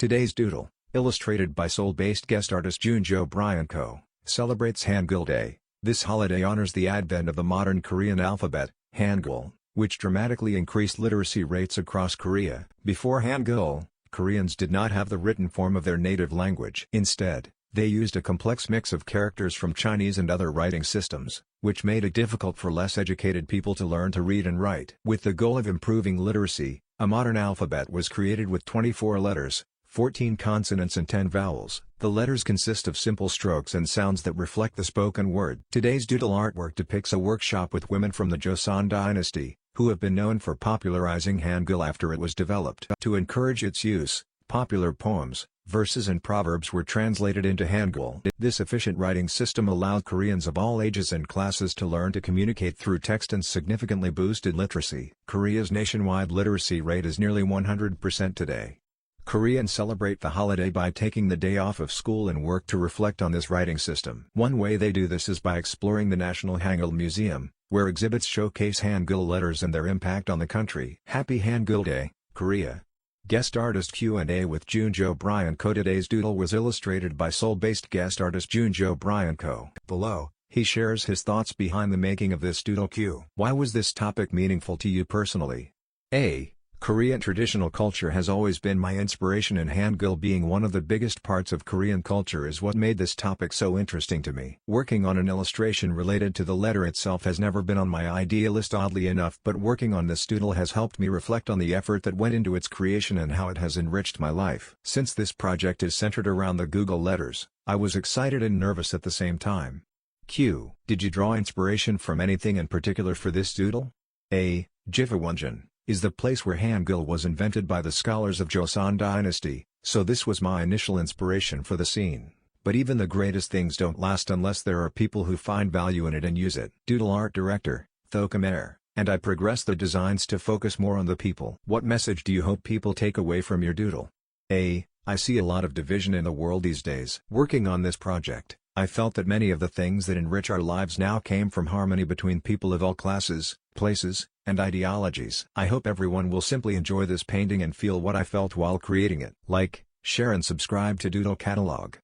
Today's Doodle, illustrated by Seoul-based guest artist Junjo Bryan-ko, celebrates Hangul Day. This holiday honors the advent of the modern Korean alphabet, Hangul, which dramatically increased literacy rates across Korea. Before Hangul, Koreans did not have the written form of their native language. Instead, they used a complex mix of characters from Chinese and other writing systems, which made it difficult for less educated people to learn to read and write. With the goal of improving literacy, a modern alphabet was created with 24 letters, 14 consonants and 10 vowels. The letters consist of simple strokes and sounds that reflect the spoken word. Today's Doodle artwork depicts a workshop with women from the Joseon dynasty, who have been known for popularizing Hangul after it was developed. To encourage its use, popular poems, verses and proverbs were translated into Hangul. This efficient writing system allowed Koreans of all ages and classes to learn to communicate through text and significantly boosted literacy. Korea's nationwide literacy rate is nearly 100% today. Koreans celebrate the holiday by taking the day off of school and work to reflect on this writing system. One way they do this is by exploring the National Hangul Museum, where exhibits showcase Hangul letters and their impact on the country. Happy Hangul Day, Korea! Guest artist Q&A with Junjo Bryan-ko. Today's Doodle was illustrated by Seoul-based guest artist Junjo Bryan-ko. Below, he shares his thoughts behind the making of this Doodle Q. Why was this topic meaningful to you personally? A. Korean traditional culture has always been my inspiration, and Hangul being one of the biggest parts of Korean culture is what made this topic so interesting to me. Working on an illustration related to the letter itself has never been on my idea list, oddly enough, but working on this doodle has helped me reflect on the effort that went into its creation and how it has enriched my life. Since this project is centered around the Google letters, I was excited and nervous at the same time. Q. Did you draw inspiration from anything in particular for this doodle? A. Jifawonjeon is the place where Hangul was invented by the scholars of Joseon dynasty, so this was my initial inspiration for the scene. But even the greatest things don't last unless there are people who find value in it and use it. Doodle art director, Thokamer, and I progress the designs to focus more on the people. What message do you hope people take away from your doodle? A. I see a lot of division in the world these days. Working on this project, I felt that many of the things that enrich our lives now came from harmony between people of all classes, places, and ideologies. I hope everyone will simply enjoy this painting and feel what I felt while creating it. Like, share and subscribe to Doodle Catalog.